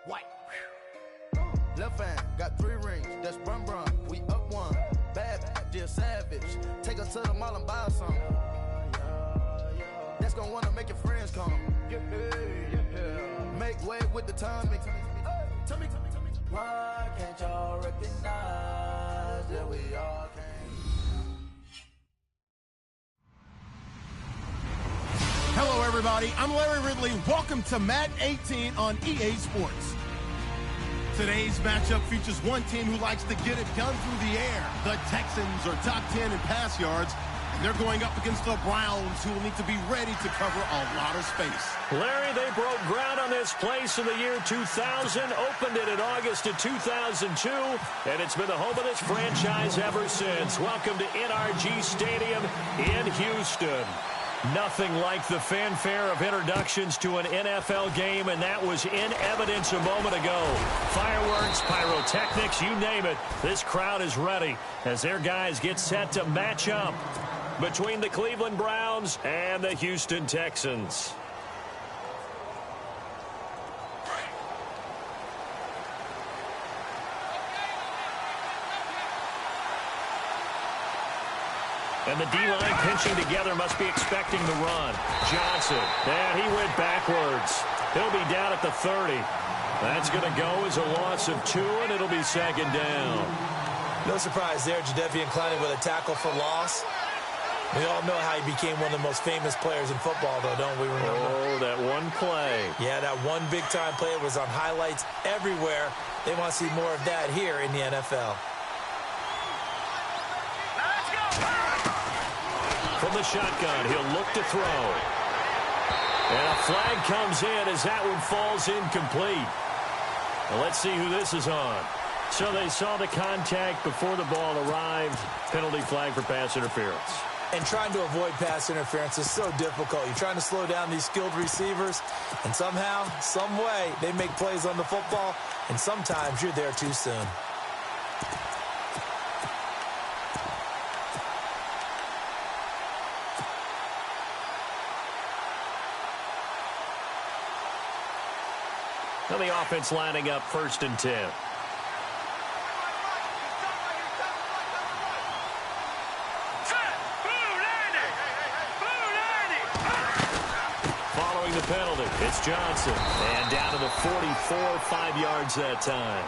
White. Left hand, got 3 rings. That's brum brum. We up one. Bad, dear savage. Take her to the mall and buy some. That's gonna wanna make your friends come. Make way with the timing. Tell me. Why can't y'all recognize that we all came? Hello, everybody. I'm Larry Ridley. Welcome to Madden 18 on EA Sports. Today's matchup features one team who likes to get it done through the air. The Texans are top 10 in pass yards, and they're going up against the Browns, who will need to be ready to cover a lot of space. Larry, they broke ground on this place in the year 2000, opened it in August of 2002, and it's been the home of this franchise ever since. Welcome to NRG Stadium in Houston. Nothing like the fanfare of introductions to an NFL game, and that was in evidence a moment ago. Fireworks, pyrotechnics, you name it. This crowd is ready as their guys get set to match up between the Cleveland Browns and the Houston Texans. And the D-line pinching together must be expecting the run. Johnson, and he went backwards. He'll be down at the 30. That's going to go as a loss of 2, and it'll be second down. No surprise there, Jadeveon Clowney with a tackle for loss. We all know how he became one of the most famous players in football, though, don't we remember? Oh, that one play. Yeah, that one big-time play was on highlights everywhere. They want to see more of that here in the NFL. From the shotgun, he'll look to throw. And a flag comes in as that one falls incomplete. Well, let's see who this is on. So they saw the contact before the ball arrived. Penalty flag for pass interference. And trying to avoid pass interference is so difficult. You're trying to slow down these skilled receivers, and somehow, some way, they make plays on the football, and sometimes you're there too soon. Now the offense lining up 1st and 10. Following the penalty, it's Johnson. And down to the 44, 5 yards that time.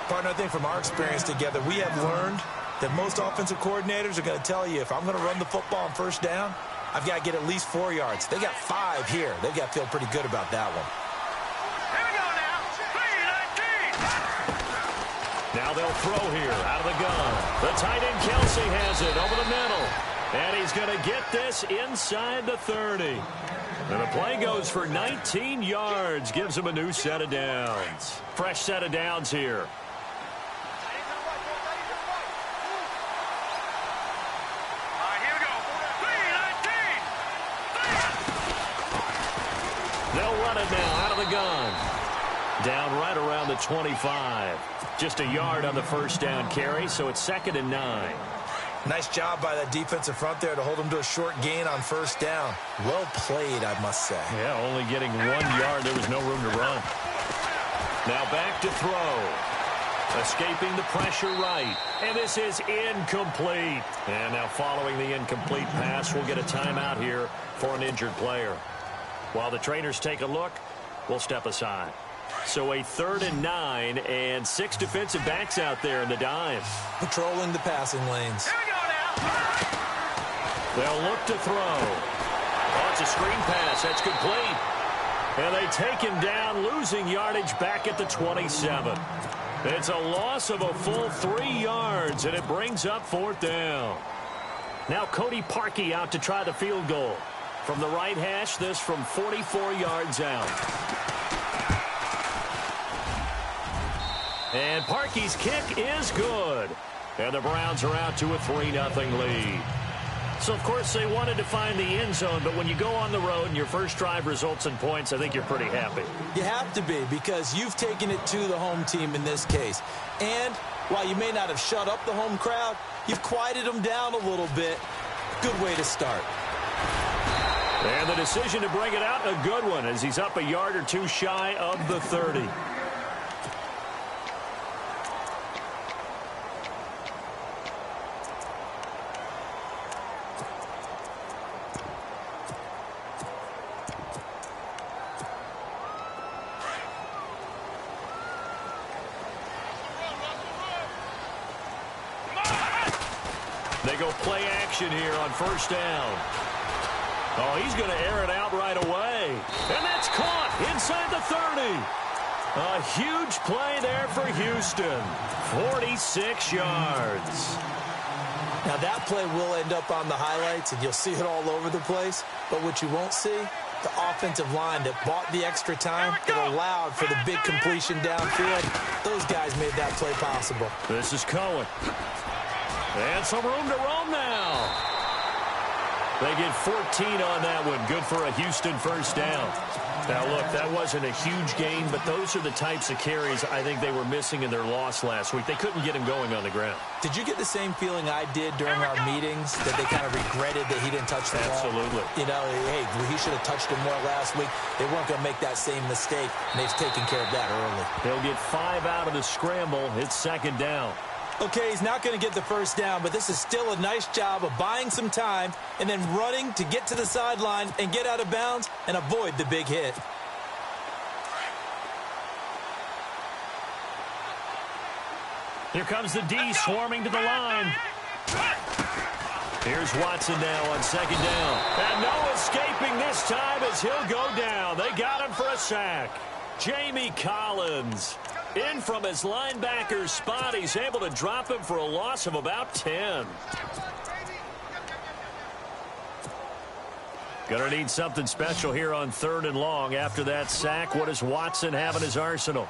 Partner, I think from our experience together, we have learned that most offensive coordinators are going to tell you, if I'm going to run the football on 1st down, I've got to get at least 4 yards. They got 5 here. They've got to feel pretty good about that one. Now they'll throw here out of the gun. The tight end Kelsey has it over the middle. And he's going to get this inside the 30. And the play goes for 19 yards. Gives him a new set of downs. Fresh set of downs here. They'll run it now out of the gun. Down right around the 25. Just a yard on the 1st down carry, so it's 2nd and 9. Nice job by that defensive front there to hold them to a short gain on 1st down. Well played, I must say. Yeah, only getting 1 yard. There was no room to run. Now back to throw. Escaping the pressure right. And this is incomplete. And now following the incomplete pass, we'll get a timeout here for an injured player. While the trainers take a look, we'll step aside. So a 3rd and 9 and 6 defensive backs out there in the dive. Patrolling the passing lanes. Here we go now. They'll look to throw. Oh, it's a screen pass. That's complete. And they take him down, losing yardage back at the 27. It's a loss of a full 3 yards, and it brings up 4th down. Now Cody Parkey out to try the field goal. From the right hash, this from 44 yards out. And Parkey's kick is good. And the Browns are out to a 3-0 lead. So, of course, they wanted to find the end zone, but when you go on the road and your first drive results in points, I think you're pretty happy. You have to be, because you've taken it to the home team in this case. And while you may not have shut up the home crowd, you've quieted them down a little bit. Good way to start. And the decision to bring it out, a good one, as he's up a yard or two shy of the 30. They go play action here on first down. Oh, he's going to air it out right away. And that's caught inside the 30. A huge play there for Houston. 46 yards. Now, that play will end up on the highlights, and you'll see it all over the place. But what you won't see, the offensive line that bought the extra time, that allowed for the big completion downfield. Those guys made that play possible. This is Cohen. And some room to roam now. They get 14 on that one. Good for a Houston first down. Now, look, that wasn't a huge gain, but those are the types of carries I think they were missing in their loss last week. They couldn't get him going on the ground. Did you get the same feeling I did during our meetings, that they kind of regretted that he didn't touch the ball? Absolutely. You know, hey, he should have touched him more last week. They weren't going to make that same mistake, and they've taken care of that early. They'll get 5 out of the scramble. It's second down. Okay, he's not going to get the first down, but this is still a nice job of buying some time and then running to get to the sideline and get out of bounds and avoid the big hit. Here comes the D swarming to the line. Here's Watson now on second down. And no escaping this time as he'll go down. They got him for a sack. Jamie Collins in from his linebacker spot. He's able to drop him for a loss of about 10. Gonna need something special here on 3rd and long. After that sack, what does Watson have in his arsenal?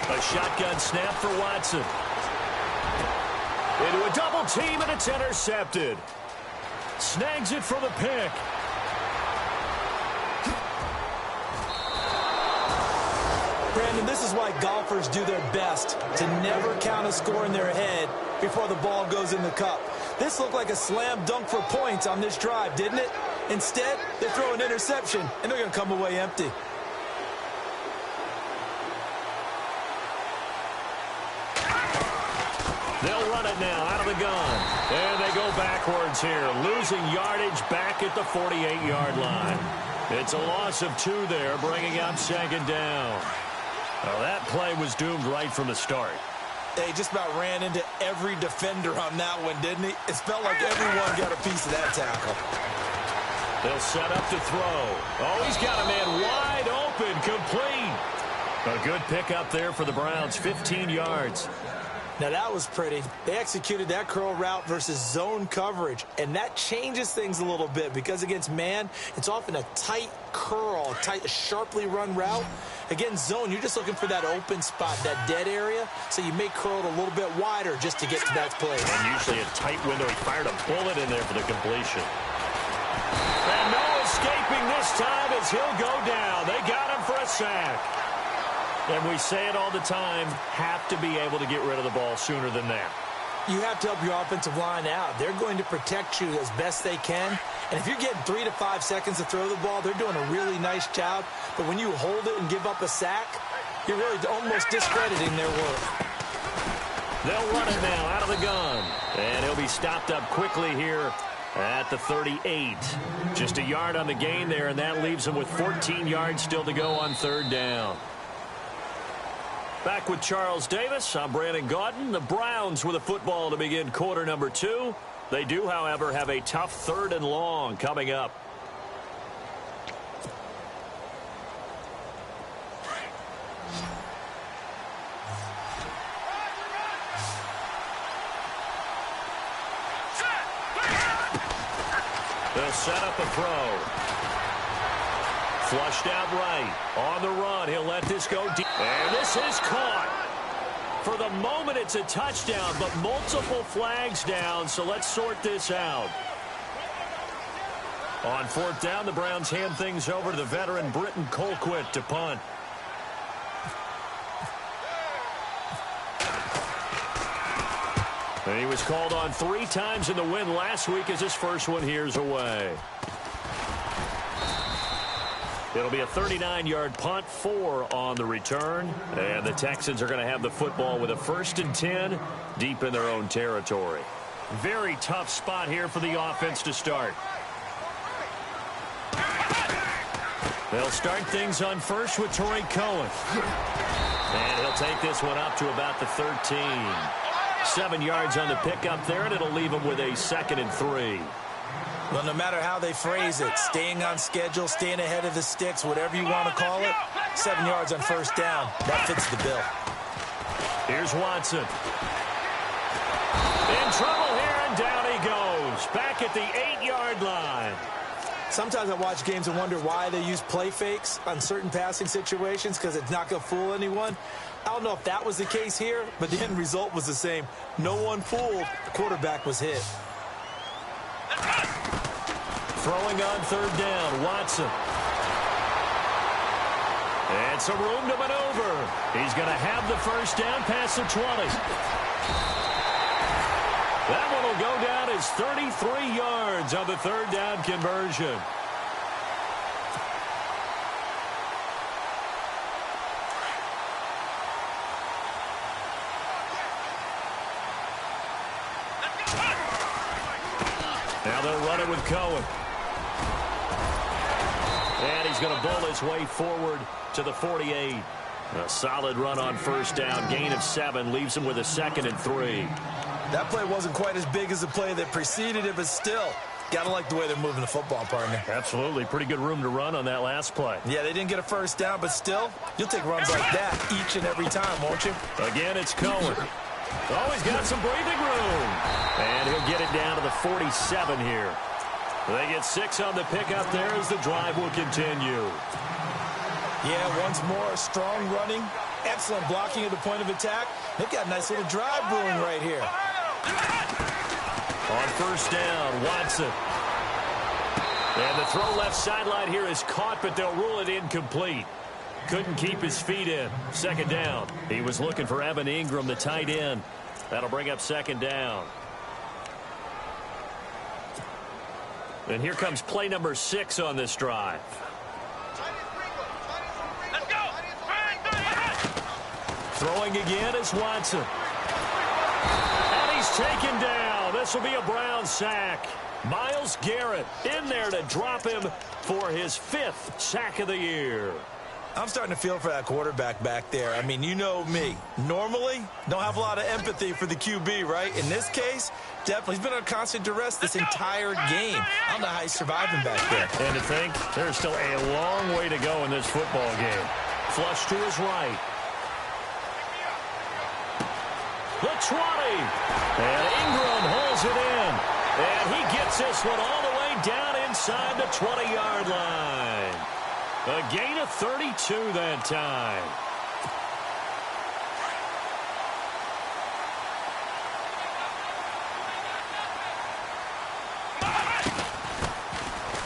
A shotgun snap for Watson. Into a double team, and it's intercepted. Snags it for the pick. Brandon, this is why golfers do their best to never count a score in their head before the ball goes in the cup. This looked like a slam dunk for points on this drive, didn't it? Instead, they throw an interception, and they're going to come away empty. They'll run it now out of the gun. And they go backwards here, losing yardage back at the 48-yard line. It's a loss of 2 there, bringing up second down. Well, that play was doomed right from the start. They just about ran into every defender on that one, didn't he? It felt like everyone got a piece of that tackle. They'll set up to throw. Oh, he's got a man wide open, complete. A good pickup there for the Browns, 15 yards. Now, that was pretty. They executed that curl route versus zone coverage, and that changes things a little bit because against man, it's often a tight curl, tight, sharply run route. Against zone, you're just looking for that open spot, that dead area, so you may curl it a little bit wider just to get to that place. And usually a tight window. He fired a bullet in there for the completion. And no escaping this time as he'll go down. They got him for a sack. And we say it all the time, have to be able to get rid of the ball sooner than that. You have to help your offensive line out. They're going to protect you as best they can. And if you're getting 3 to 5 seconds to throw the ball, they're doing a really nice job. But when you hold it and give up a sack, you're really almost discrediting their work. They'll run it now out of the gun. And he'll be stopped up quickly here at the 38. Just a yard on the gain there, and that leaves him with 14 yards still to go on 3rd down. Back with Charles Davis, I'm Brandon Gaudin. The Browns with a football to begin quarter number 2. They do, however, have a tough 3rd and long coming up. They'll set up a throw. Flushed out right. On the run, he'll let this go deep. And this is caught. For the moment, it's a touchdown, but multiple flags down, so let's sort this out. On 4th down, the Browns hand things over to the veteran Britton Colquitt to punt. And he was called on 3 times in the win last week as his first one here's away. It'll be a 39-yard punt, 4 on the return. And the Texans are going to have the football with a 1st and 10 deep in their own territory. Very tough spot here for the offense to start. They'll start things on first with Torrey Cohen. And he'll take this one up to about the 13. 7 yards on the pickup there, and it'll leave him with a 2nd and 3. Well, no matter how they phrase it, staying on schedule, staying ahead of the sticks, whatever you want to call it, 7 yards on first down, that fits the bill. Here's Watson. In trouble here, and down he goes. Back at the 8-yard line. Sometimes I watch games and wonder why they use play fakes on certain passing situations because it's not going to fool anyone. I don't know if that was the case here, but the end result was the same. No one fooled. The quarterback was hit. Throwing on 3rd down, Watson. And some room to maneuver. He's going to have the first down past the 20. That one will go down as 33 yards on the 3rd down conversion. Now they'll run it with Cohen. And he's going to bull his way forward to the 48. A solid run on first down. Gain of 7 leaves him with a 2nd and 3. That play wasn't quite as big as the play that preceded it, but still, got to like the way they're moving the football, partner. Absolutely. Pretty good room to run on that last play. Yeah, they didn't get a first down, but still, you'll take runs like that each and every time, won't you? Again, it's Cohen. Oh, he's got some breathing room. And he'll get it down to the 47 here. They get 6 on the pickup there as the drive will continue. Yeah, once more, strong running, excellent blocking at the point of attack. They've got a nice little drive brewing right here. On first down, Watson. And the throw left sideline here is caught, but they'll rule it incomplete. Couldn't keep his feet in. 2nd down. He was looking for Evan Ingram, the tight end. That'll bring up 2nd down. And here comes play number 6 on this drive. Throwing again is Watson. And he's taken down. This will be a Browns sack. Myles Garrett in there to drop him for his 5th sack of the year. I'm starting to feel for that quarterback back there. I mean, you know me. Normally, don't have a lot of empathy for the QB, right? In this case, definitely. He's been under constant duress this entire game. I don't know how he's surviving back there. And to think, there's still a long way to go in this football game. Flush to his right. The 20. And Ingram holds it in. And he gets this one all the way down inside the 20-yard line. A gain of 32 that time.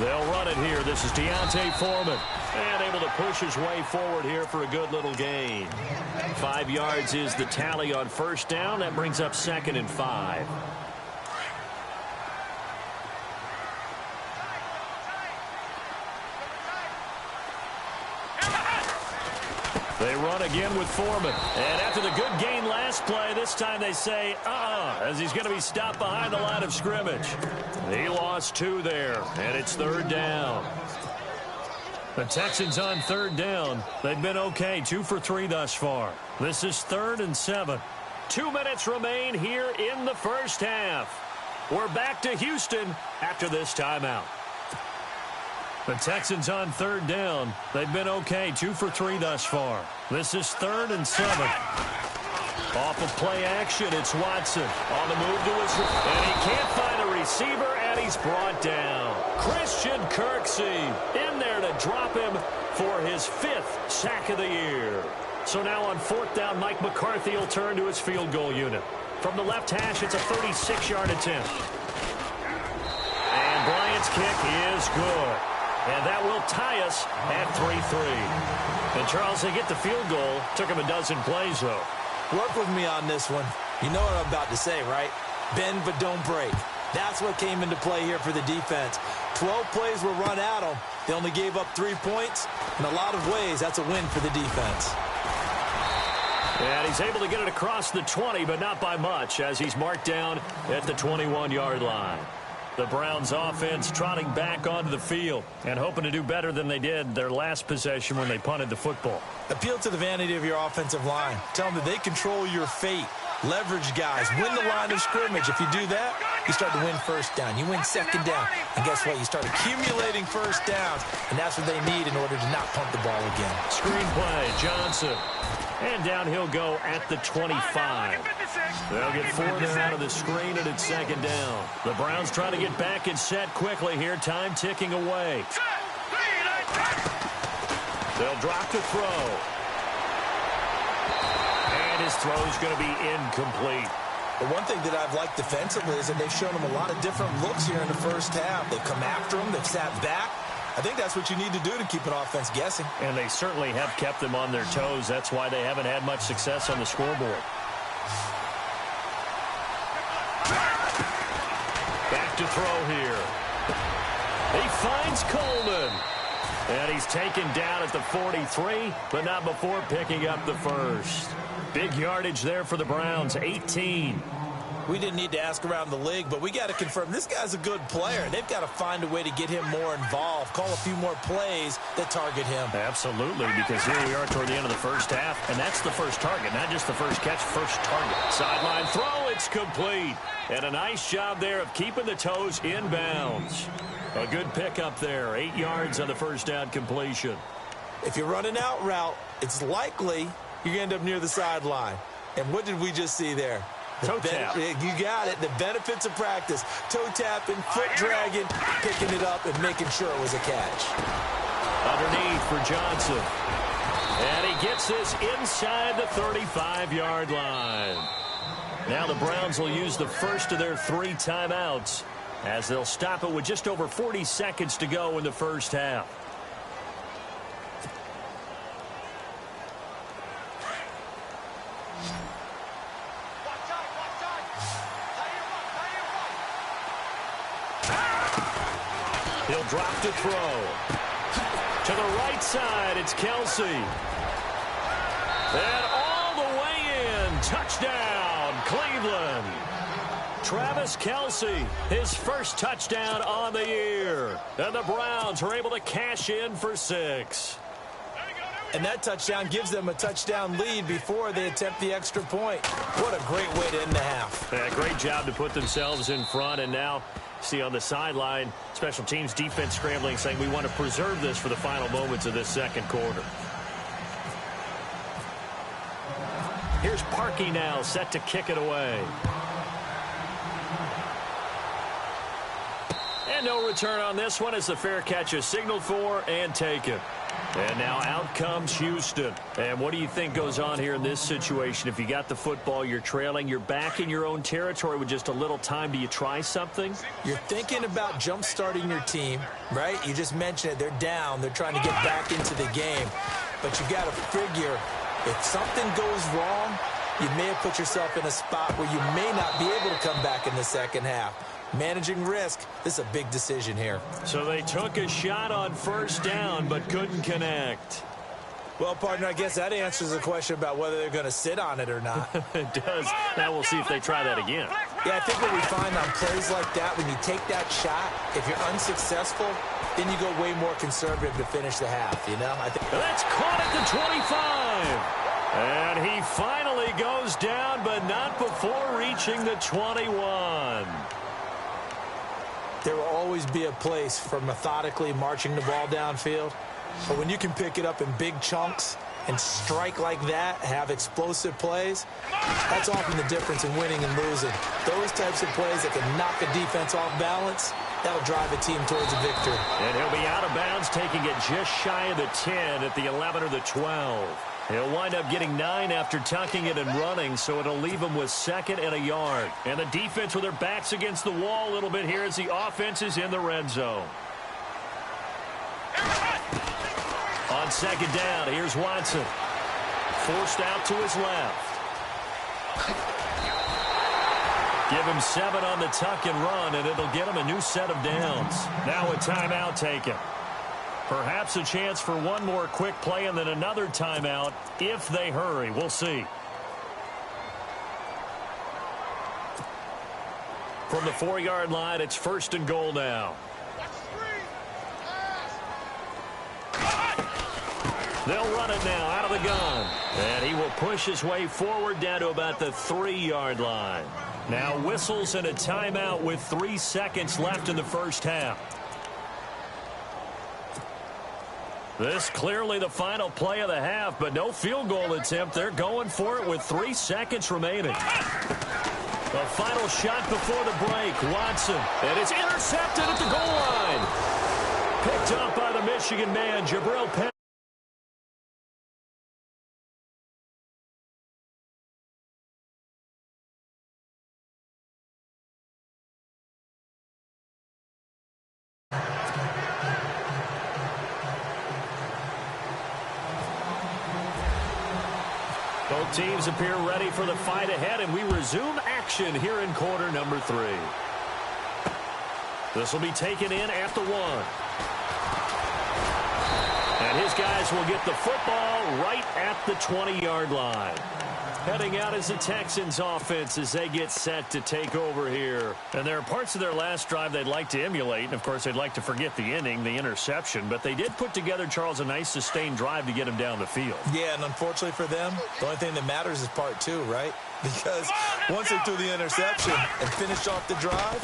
They'll run it here. This is Deontay Foreman. And able to push his way forward here for a good little gain. 5 yards is the tally on first down. That brings up 2nd and 5. They run again with Foreman. And after the good gain last play, this time they say, as he's going to be stopped behind the line of scrimmage. He lost 2 there, and it's 3rd down. The Texans on 3rd down. They've been okay, 2 for 3 thus far. This is 3rd and 7. 2 minutes remain here in the first half. We're back to Houston after this timeout. The Texans on 3rd down. They've been okay, 2 for 3 thus far. This is 3rd and 7. Off of play action, it's Watson on the move to his right. And he can't find a receiver, and he's brought down. Christian Kirksey in there to drop him for his 5th sack of the year. So now on 4th down, Mike McCarthy will turn to his field goal unit. From the left hash, it's a 36-yard attempt. And Bryant's kick is good. And that will tie us at 3-3. And, Charles, they get the field goal. Took him a dozen plays, though. Work with me on this one. You know what I'm about to say, right? Bend but don't break. That's what came into play here for the defense. 12 plays were run at them. They only gave up 3 points. In a lot of ways, that's a win for the defense. And he's able to get it across the 20, but not by much, as he's marked down at the 21-yard line. The Browns offense trotting back onto the field and hoping to do better than they did their last possession when they punted the football. Appeal to the vanity of your offensive line. Tell them that they control your fate. Leverage guys. Win the line of scrimmage. If you do that, you start to win first down. You win second down. And guess what? You start accumulating first downs. And that's what they need in order to not punt the ball again. Screen play, Johnson. And down he'll go at the 25. They'll get 4 there out of the screen, and it's second down. The Browns trying to get back and set quickly here. Time ticking away. They'll drop to throw. And his throw's going to be incomplete. The one thing that I've liked defensively is that they've shown him a lot of different looks here in the first half. They've come after him. They've sat back. I think that's what you need to do to keep an offense guessing. And they certainly have kept them on their toes. That's why they haven't had much success on the scoreboard. Back to throw here. He finds Coleman. And he's taken down at the 43, but not before picking up the first. Big yardage there for the Browns, 18. We didn't need to ask around the league, but we got to confirm this guy's a good player. They've got to find a way to get him more involved, call a few more plays that target him. Absolutely, because here we are toward the end of the first half, and that's the first target, not just the first catch, first target. Sideline throw, it's complete. And a nice job there of keeping the toes in bounds. A good pickup there, 8 yards on the first down completion. If you're running out route, it's likely you're going to end up near the sideline. And what did we just see there? Toe tap. You got it. The benefits of practice. Toe tapping, foot dragging, picking it up, and making sure it was a catch. Underneath for Johnson. And he gets this inside the 35-yard line. Now the Browns will use the first of their 3 timeouts as they'll stop it with just over 40 seconds to go in the first half. He'll drop to throw. To the right side, it's Kelsey. And all the way in. Touchdown, Cleveland. Travis Kelsey, his first touchdown on the year. And the Browns are able to cash in for 6. And that touchdown gives them a touchdown lead before they attempt the extra point. What a great way to end the half. Yeah, great job to put themselves in front. And now, see on the sideline, special teams defense scrambling, saying we want to preserve this for the final moments of this second quarter. Here's Parkey now, set to kick it away. And no return on this one as the fair catch is signaled for and taken. And now out comes Houston. And what do you think goes on here in this situation? If you got the football, you're trailing, you're back in your own territory with just a little time. Do you try something? You're thinking about jump-starting your team, right? You just mentioned it. They're down. They're trying to get back into the game. But you got to figure if something goes wrong, you may have put yourself in a spot where you may not be able to come back in the second half. Managing risk, this is a big decision here. So they took a shot on first down but couldn't connect. Well, partner, I guess that answers the question about whether they're going to sit on it or not. It does. Now we'll see if they try that again. Yeah, I think what we find on plays like that, when you take that shot, if you're unsuccessful, then you go way more conservative to finish the half, you know? I think that's caught at the 25. And he finally goes down, but not before reaching the 21. There will always be a place for methodically marching the ball downfield. But when you can pick it up in big chunks and strike like that, have explosive plays, that's often the difference in winning and losing. Those types of plays that can knock a defense off balance, that'll drive a team towards a victory. And he'll be out of bounds, taking it just shy of the 10 at the 11 or the 12. He'll wind up getting 9 after tucking it and running, so it'll leave him with 2nd and a yard. And the defense with their backs against the wall a little bit here as the offense is in the red zone. On 2nd down, here's Watson. Forced out to his left. Give him 7 on the tuck and run, and it'll get him a new set of downs. Now a timeout taken. Perhaps a chance for one more quick play and then another timeout if they hurry. We'll see. From the 4-yard line, it's 1st and goal now. They'll run it now out of the gun. And he will push his way forward down to about the 3-yard line. Now whistles and a timeout with 3 seconds left in the first half. This clearly the final play of the half, but no field goal attempt. They're going for it with 3 seconds remaining. The final shot before the break. Watson. And it's intercepted at the goal line. Picked up by the Michigan man, Jabril Penn. Both teams appear ready for the fight ahead, and we resume action here in quarter number 3. This will be taken in at the 1. And his guys will get the football right at the 20-yard line. Heading out is the Texans offense as they get set to take over here. And there are parts of their last drive they'd like to emulate. And, of course, they'd like to forget the ending, the interception. But they did put together, Charles, a nice sustained drive to get him down the field. Yeah, and unfortunately for them, the only thing that matters is part 2, right? Because once they threw the interception and finished off the drive,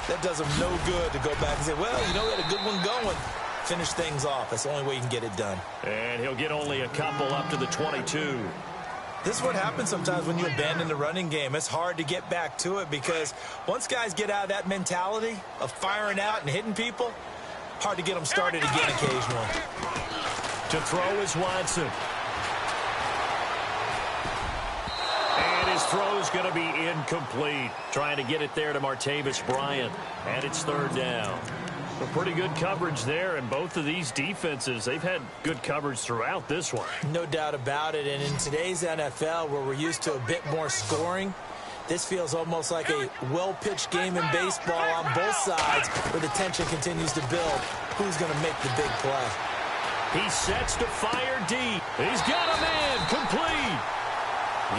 that does them no good to go back and say, well, you know, we had a good one going. Finish things off. That's the only way you can get it done. And he'll get only a couple up to the 22. This is what happens sometimes when you abandon the running game. It's hard to get back to it because once guys get out of that mentality of firing out and hitting people, hard to get them started again occasionally. To throw is Watson. And his throw is going to be incomplete. Trying to get it there to Martavis Bryant. And it's 3rd down. Well, pretty good coverage there, and both of these defenses, they've had good coverage throughout this one. No doubt about it, and in today's NFL, where we're used to a bit more scoring, this feels almost like a well-pitched game in baseball on both sides where the tension continues to build. Who's going to make the big play? He sets to fire deep. He's got a man complete.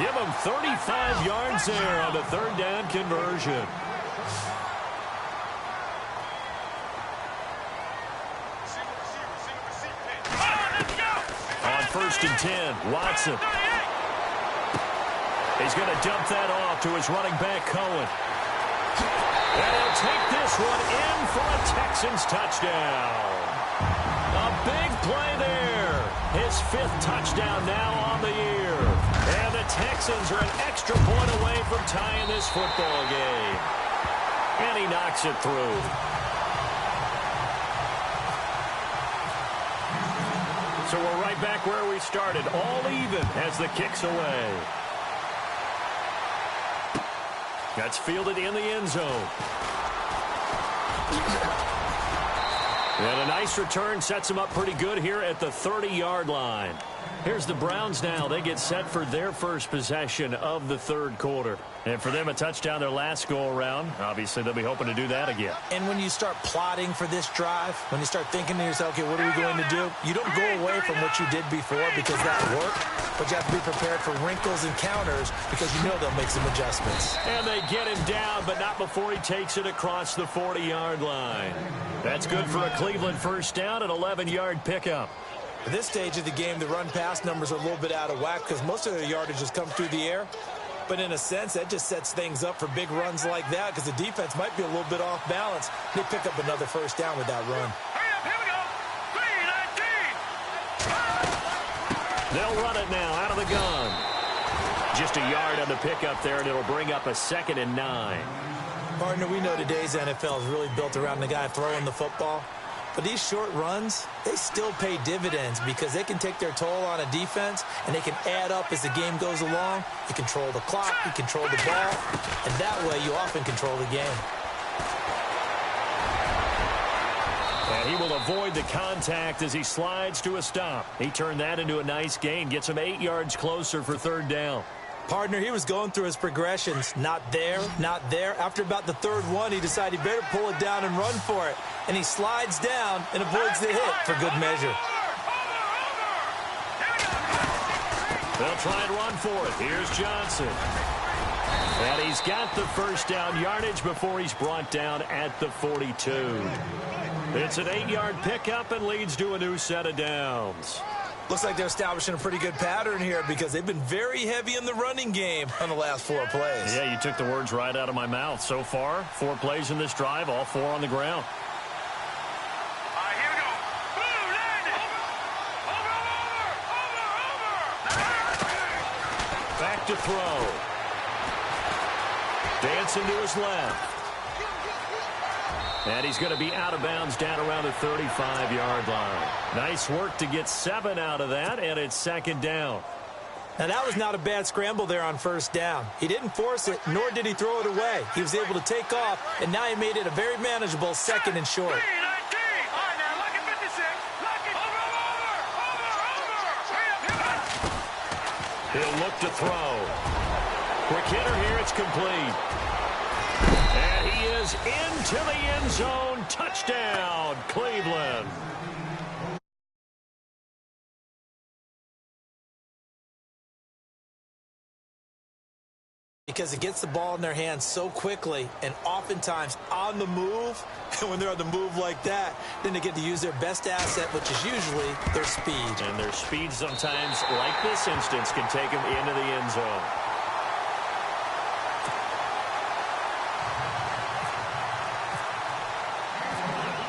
Give him 35 yards there on the 3rd down conversion. On 1st and 10, Watson. He's going to dump that off to his running back, Cohen. And he'll take this one in for a Texans touchdown. A big play there. His 5th touchdown now on the year. And the Texans are an extra point away from tying this football game. And he knocks it through. So we're right back where we started, all even as the kick's away. That's fielded in the end zone. And a nice return sets them up pretty good here at the 30-yard line. Here's the Browns now. They get set for their first possession of the 3rd quarter. And for them, a touchdown their last go-around. Obviously, they'll be hoping to do that again. And when you start plotting for this drive, when you start thinking to yourself, okay, what are we going to do? You don't go away from what you did before because that worked. But you have to be prepared for wrinkles and counters because you know they'll make some adjustments. And they get him down, but not before he takes it across the 40-yard line. That's good for a Cleveland first down, an 11-yard pickup. At this stage of the game, the run-pass numbers are a little bit out of whack because most of their yardage has come through the air. But in a sense, that just sets things up for big runs like that because the defense might be a little bit off balance. They pick up another first down with that run. Here we go. 3-19. They'll run it now out of the gun. Just a yard on the pickup there, and it'll bring up a 2nd and 9. Partner, we know today's NFL is really built around the guy throwing the football. But these short runs, they still pay dividends because they can take their toll on a defense and they can add up as the game goes along. You control the clock, you control the ball, and that way you often control the game. And he will avoid the contact as he slides to a stop. He turned that into a nice gain, gets him 8 yards closer for 3rd down. Partner, he was going through his progressions. Not there, not there. After about the 3rd one, he decided he better pull it down and run for it. And he slides down and avoids the hit for good measure. They'll try and run for it. Here's Johnson. And he's got the first down yardage before he's brought down at the 42. It's an 8-yard pickup and leads to a new set of downs. Looks like they're establishing a pretty good pattern here because they've been very heavy in the running game on the last 4 plays. Yeah, you took the words right out of my mouth. So far, 4 plays in this drive, all 4 on the ground. Here we go. Boom, landed. Over. Back to throw. Dancing to his left. And he's going to be out of bounds down around the 35-yard line. Nice work to get 7 out of that, and it's second down. Now, that was not a bad scramble there on first down. He didn't force it, nor did he throw it away. He was able to take off, and now he made it a very manageable second and short. He'll look to throw. Quick hitter here, it's complete. And he is into the end zone. Touchdown, Cleveland. Because it gets the ball in their hands so quickly and oftentimes on the move. And when they're on the move like that, then they get to use their best asset, which is usually their speed. And their speed sometimes, like this instance, can take them into the end zone.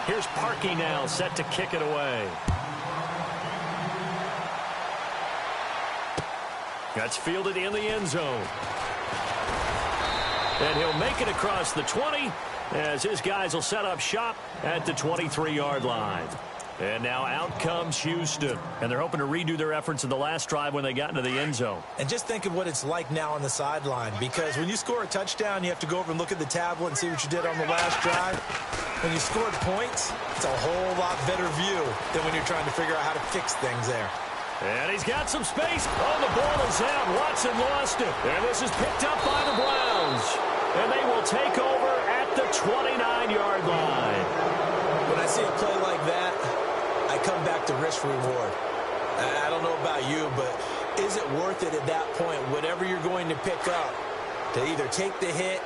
Here's Parkey now, set to kick it away. That's fielded in the end zone. And he'll make it across the 20 as his guys will set up shop at the 23-yard line. And now out comes Houston. And they're hoping to redo their efforts in the last drive when they got into the end zone. And just think of what it's like now on the sideline. Because when you score a touchdown, you have to go over and look at the tablet and see what you did on the last drive. When you scored points, it's a whole lot better view than when you're trying to figure out how to fix things there. And he's got some space. Oh, the ball is out. Watson lost it. And this is picked up by the Browns. And they will take over at the 29-yard line. When I see a play like that, I come back to risk reward. I don't know about you, but is it worth it at that point, whatever you're going to pick up, to either take the hit,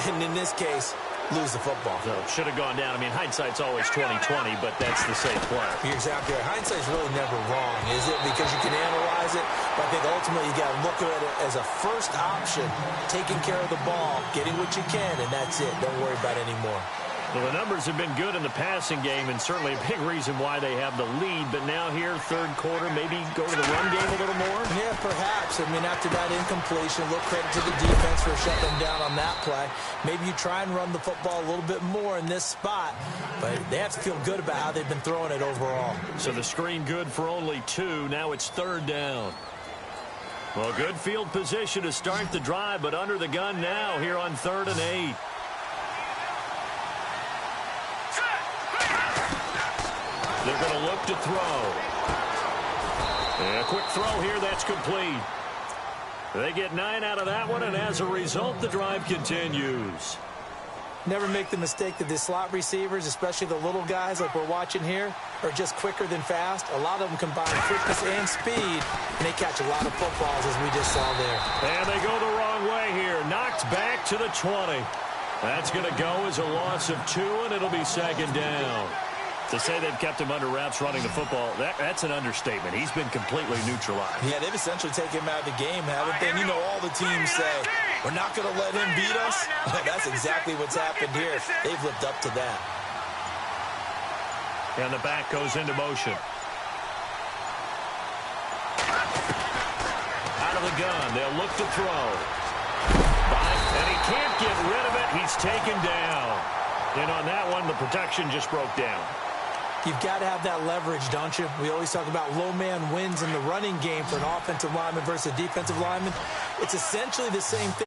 and in this case, lose the football? So should have gone down. I mean, hindsight's always 20/20, but that's the safe play. You're exactly right. Hindsight's really never wrong, is it? Because you can analyze it, but I think ultimately you got to look at it as a first option, taking care of the ball, getting what you can, and that's it. Don't worry about it anymore. Well, the numbers have been good in the passing game, and certainly a big reason why they have the lead. But now here, third quarter, maybe go to the run game a little more? Yeah, perhaps. I mean, after that incompletion, a little credit to the defense for shutting down on that play. Maybe you try and run the football a little bit more in this spot, but they have to feel good about how they've been throwing it overall. So the screen good for only 2. Now it's third down. Well, good field position to start the drive, but under the gun now here on 3rd and 8. They're going to look to throw. And a quick throw here, that's complete. They get 9 out of that one, and as a result, the drive continues. Never make the mistake that the slot receivers, especially the little guys like we're watching here, are just quicker than fast. A lot of them combine quickness and speed, and they catch a lot of footballs, as we just saw there. And they go the wrong way here. Knocked back to the 20. That's going to go as a loss of 2, and it'll be second down. To say they've kept him under wraps running the football, that's an understatement. He's been completely neutralized. Yeah, they've essentially taken him out of the game, haven't they? And you know, all the teams say, we're not going to let him beat us. That's exactly what's happened here. They've lived up to that. And the back goes into motion. Out of the gun, they'll look to throw. And he can't get rid of it. He's taken down. And on that one, the protection just broke down. You've got to have that leverage, don't you? We always talk about low man wins in the running game for an offensive lineman versus a defensive lineman. It's essentially the same thing.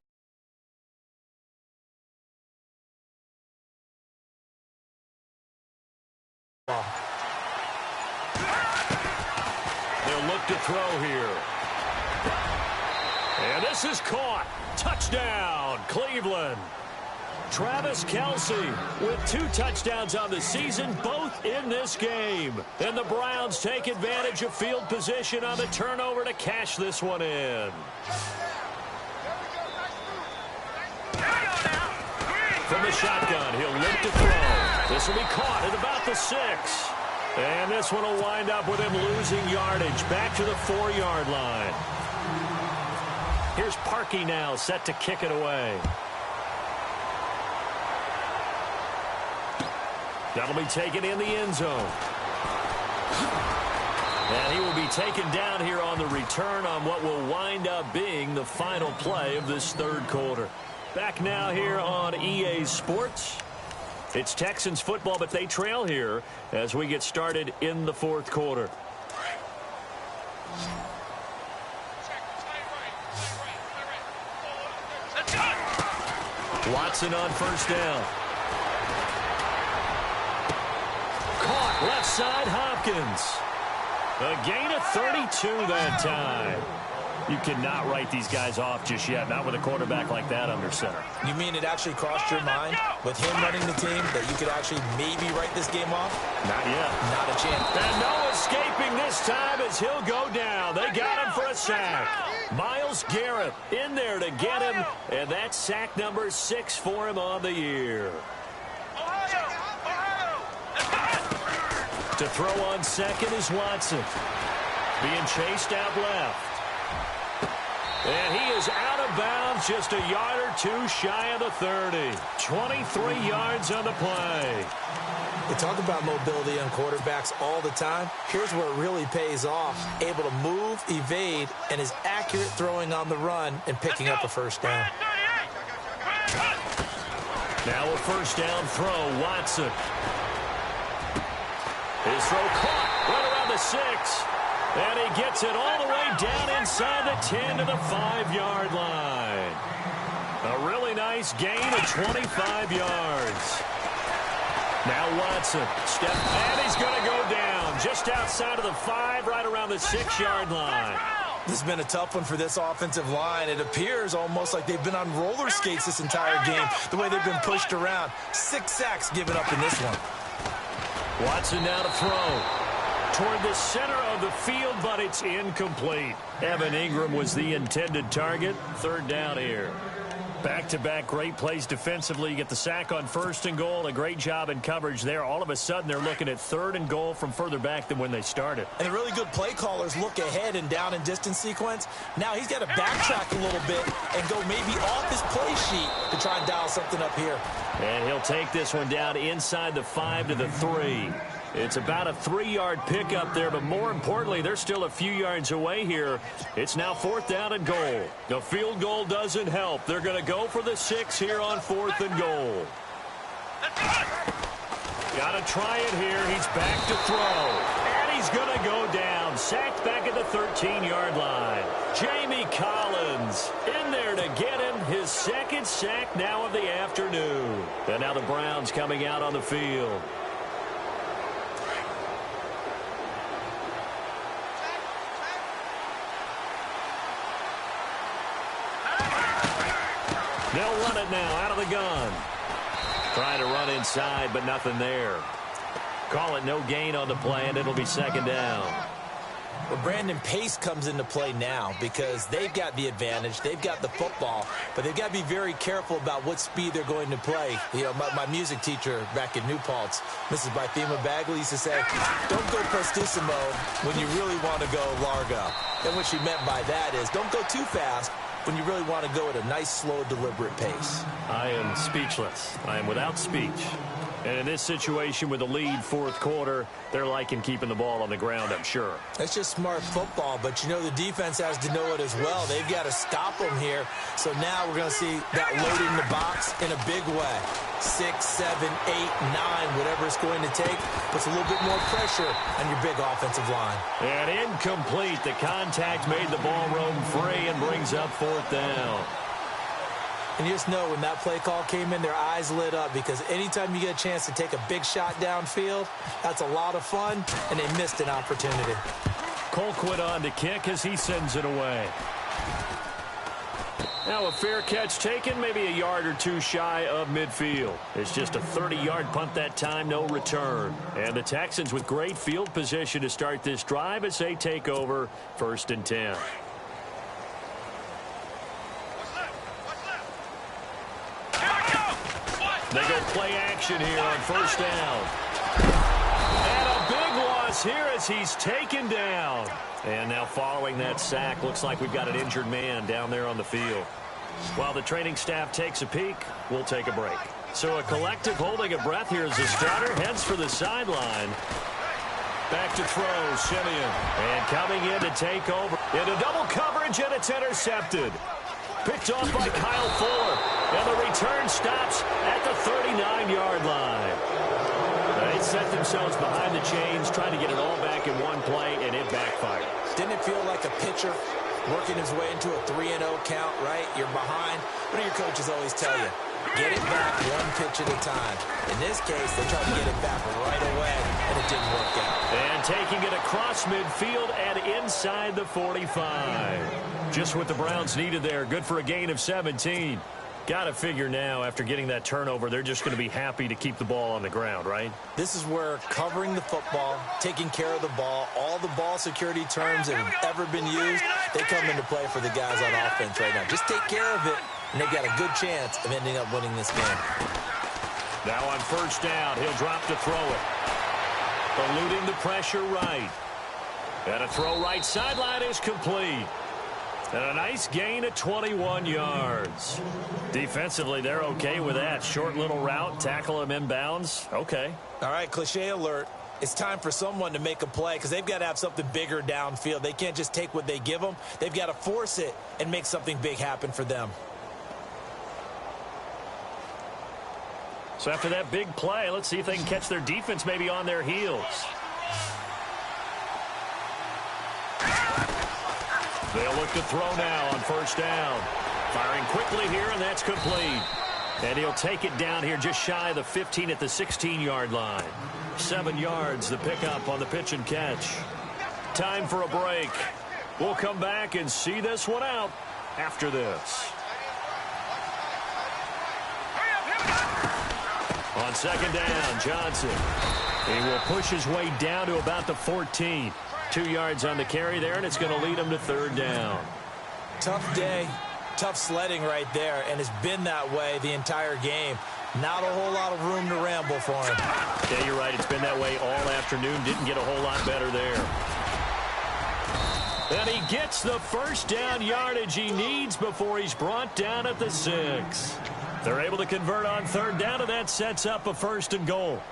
They'll look to throw here. And this is caught. Touchdown, Cleveland. Travis Kelce with 2 touchdowns on the season, both in this game. And the Browns take advantage of field position on the turnover to cash this one in. From the shotgun, he'll look to throw. This will be caught at about the 6. And this one will wind up with him losing yardage back to the 4-yard line. Here's Parkey now set to kick it away. That'll be taken in the end zone. And he will be taken down here on the return on what will wind up being the final play of this third quarter. Back now here on EA Sports. It's Texans football, but they trail here as we get started in the fourth quarter. Watson on first down. Caught left side, Hopkins. A gain of 32 that time. You cannot write these guys off just yet, not with a quarterback like that under center. You mean it actually crossed your mind with him running the team that you could actually maybe write this game off? Not yet. Not a chance. And no escaping this time as he'll go down. They got him for a sack. Myles Garrett in there to get him, and that's sack number 6 for him on the year. To throw on second is Watson. Being chased out left. And he is out of bounds, just a yard or two shy of the 30. 23 yards on the play. We talk about mobility on quarterbacks all the time. Here's where it really pays off. Able to move, evade, and is accurate throwing on the run and picking up a first down. Now a first down throw, Watson. His throw caught right around the 6. And he gets it all the way down inside the 10 to the 5-yard line. A really nice gain of 25 yards. Now Watson, and he's going to go down just outside of the 5, right around the 6-yard line. This has been a tough one for this offensive line. It appears almost like they've been on roller skates this entire game, the way they've been pushed around. 6 sacks given up in this one. Watson now to throw. Toward the center of the field, but it's incomplete. Evan Ingram was the intended target. Third down here. Back-to-back great plays defensively. You get the sack on first and goal. A great job in coverage there. All of a sudden, they're looking at third and goal from further back than when they started. And the really good play callers look ahead and down and distance sequence. Now he's got to backtrack a little bit and go maybe off his play sheet to try and dial something up here. And he'll take this one down inside the 5 to the 3. It's about a 3-yard pickup there, but more importantly, they're still a few yards away here. It's now 4th down and goal. The field goal doesn't help. They're going to go for the 6 here on 4th and goal. Got to try it here. He's back to throw. And he's going to go down. Sacked back at the 13-yard line. Jamie Collins in there to get him. His second sack now of the afternoon. And now the Browns coming out on the field. They'll run it now out of the gun. Trying to run inside, but nothing there. Call it no gain on the play, and it'll be 2nd down. Well, Brandon, pace comes into play now because they've got the advantage. They've got the football, but they've got to be very careful about what speed they're going to play. You know, my music teacher back in New Paltz, Mrs. Bythema Bagley, used to say, don't go prestissimo when you really want to go largo. And what she meant by that is don't go too fast when you really want to go at a nice, slow, deliberate pace. I am speechless. I am without speech. And in this situation with the lead 4th quarter, they're liking keeping the ball on the ground, I'm sure. That's just smart football, but you know the defense has to know it as well. They've got to stop them here. So now we're going to see that loading the box in a big way. 6, 7, 8, 9, whatever it's going to take, puts a little bit more pressure on your big offensive line. And incomplete. The contact made the ball roam free and brings up 4th down. And you just know when that play call came in, their eyes lit up because anytime you get a chance to take a big shot downfield, that's a lot of fun, and they missed an opportunity. Colquitt on to kick as he sends it away. Now a fair catch taken, maybe a yard or two shy of midfield. It's just a 30-yard punt that time, no return. And the Texans with great field position to start this drive as they take over 1st and 10. They go play action here on first down. And a big loss here as he's taken down. And now following that sack, looks like we've got an injured man down there on the field. While the training staff takes a peek, we'll take a break. So a collective holding of breath here as the starter heads for the sideline. Back to throw, Simeon. And coming in to take over. Into double coverage, and it's intercepted. Picked off by Kyle Fuller. And the return stops at the 39-yard line. They set themselves behind the chains, trying to get it all back in one play, and it backfired. Didn't it feel like a pitcher working his way into a 3-0 count, right? You're behind. What do your coaches always tell you? Get it back one pitch at a time. In this case, they tried to get it back right away, and it didn't work out. And taking it across midfield and inside the 45. Just what the Browns needed there. Good for a gain of 17. Got to figure now, after getting that turnover, they're just going to be happy to keep the ball on the ground, right? This is where covering the football, taking care of the ball, all the ball security terms that have ever been used, they come into play for the guys on offense right now. Just take care of it, and they've got a good chance of ending up winning this game. Now on first down, he'll drop to throw it. Eluding the pressure right. And a throw right sideline is complete. And a nice gain of 21 yards. Defensively, they're okay with that. Short little route, tackle him inbounds. Okay. All right, cliche alert. It's time for someone to make a play because they've got to have something bigger downfield. They can't just take what they give them. They've got to force it and make something big happen for them. So after that big play, let's see if they can catch their defense maybe on their heels. They'll look to throw now on first down. Firing quickly here, and that's complete. And he'll take it down here just shy of the 15 at the 16-yard line. 7 yards the pickup on the pitch and catch. Time for a break. We'll come back and see this one out after this. On second down, Johnson. He will push his way down to about the 14. 2 yards on the carry there, and it's going to lead him to third down. Tough day, tough sledding right there, and it's been that way the entire game. Not a whole lot of room to ramble for him. Yeah, you're right. It's been that way all afternoon. Didn't get a whole lot better there. And he gets the first down yardage he needs before he's brought down at the 6. They're able to convert on third down, and that sets up a 1st and goal.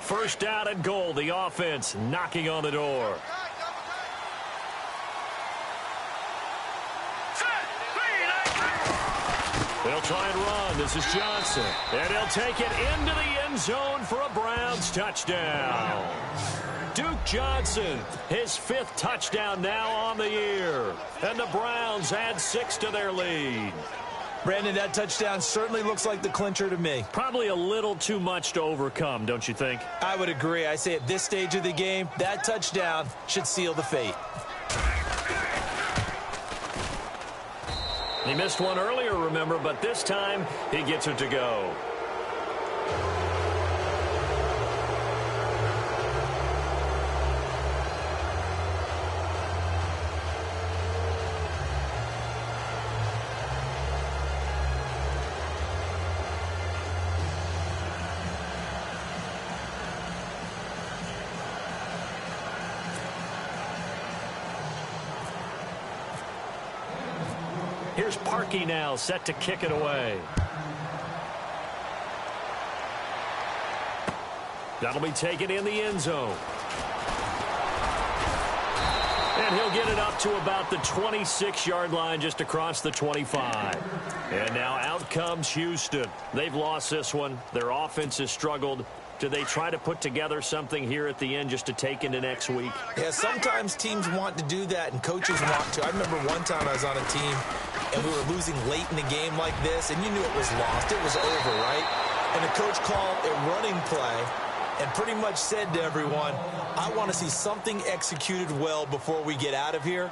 First down and goal. The offense knocking on the door. They'll try and run. This is Johnson. And he'll take it into the end zone for a Browns touchdown. Duke Johnson, his 5th touchdown now on the year. And the Browns add 6 to their lead. Brandon, that touchdown certainly looks like the clincher to me. Probably a little too much to overcome, don't you think? I would agree. I say at this stage of the game, that touchdown should seal the fate. He missed one earlier, remember, but this time he gets it to go. Here's Parkey now, set to kick it away. That'll be taken in the end zone. And he'll get it up to about the 26-yard line, just across the 25. And now out comes Houston. They've lost this one. Their offense has struggled. Do they try to put together something here at the end just to take into next week? Yeah, sometimes teams want to do that and coaches want to. I remember one time I was on a team and we were losing late in the game like this, and you knew it was lost. It was over, right? And the coach called a running play and pretty much said to everyone, I want to see something executed well before we get out of here.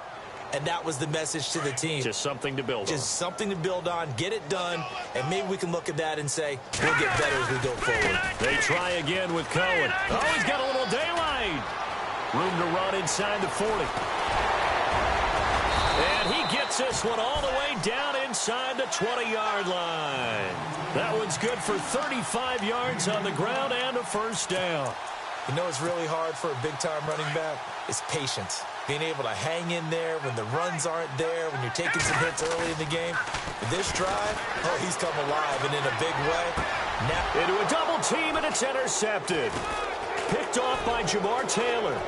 and that was the message to the team. Just something to build on. Just something to build on, get it done, and maybe we can look at that and say, we'll get better as we go forward. They try again with Cohen. Oh, he's got a little daylight. Room to run inside the 40. And he gets this one all the way down inside the 20-yard line. That one's good for 35 yards on the ground and a first down. You know what's really hard for a big-time running back? It's patience. Being able to hang in there when the runs aren't there, when you're taking some hits early in the game. With this drive, oh, he's come alive and in a big way. Now into a double team, and it's intercepted. Picked off by Jamar Taylor.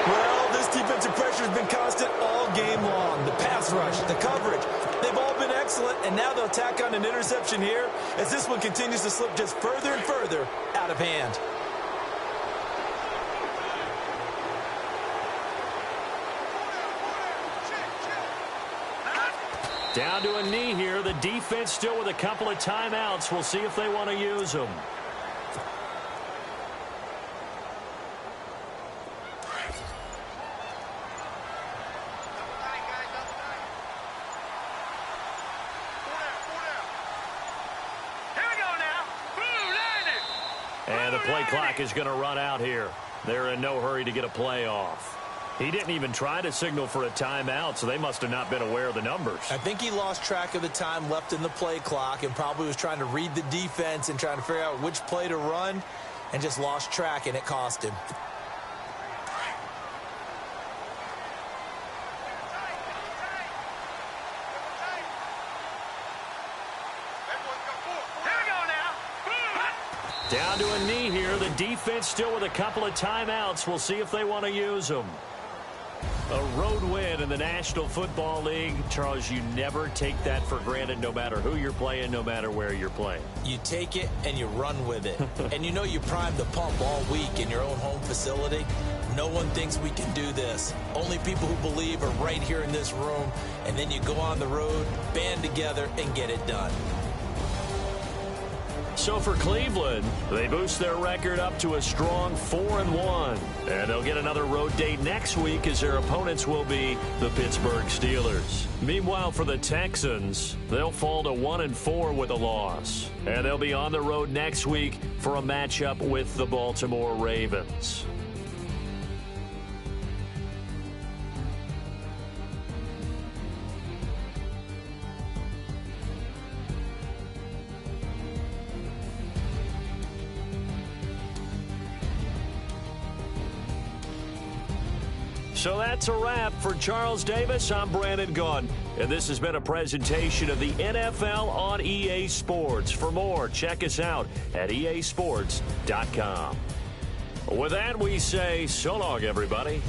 Well, this defensive pressure has been constant all game long. The pass rush, the coverage, they've all been excellent, and now they'll tack on an interception here as this one continues to slip just further and further out of hand. Down to a knee here. The defense still with a couple of timeouts. We'll see if they want to use them. And the play clock is going to run out here. They're in no hurry to get a play off. He didn't even try to signal for a timeout, so they must have not been aware of the numbers. I think he lost track of the time left in the play clock and probably was trying to read the defense and trying to figure out which play to run and just lost track, and it cost him. Down to a knee here. The defense still with a couple of timeouts. We'll see if they want to use them. A road win in the National Football League. Charles, you never take that for granted no matter who you're playing, no matter where you're playing. You take it and you run with it. And you know you primed the pump all week in your own home facility. No one thinks we can do this. Only people who believe are right here in this room. And then you go on the road, band together, and get it done. So for Cleveland, they boost their record up to a strong 4-1. And they'll get another road date next week as their opponents will be the Pittsburgh Steelers. Meanwhile, for the Texans, they'll fall to 1-4 with a loss. And they'll be on the road next week for a matchup with the Baltimore Ravens. So that's a wrap. For Charles Davis, I'm Brandon Gunn. And this has been a presentation of the NFL on EA Sports. For more, check us out at easports.com. With that, we say so long, everybody.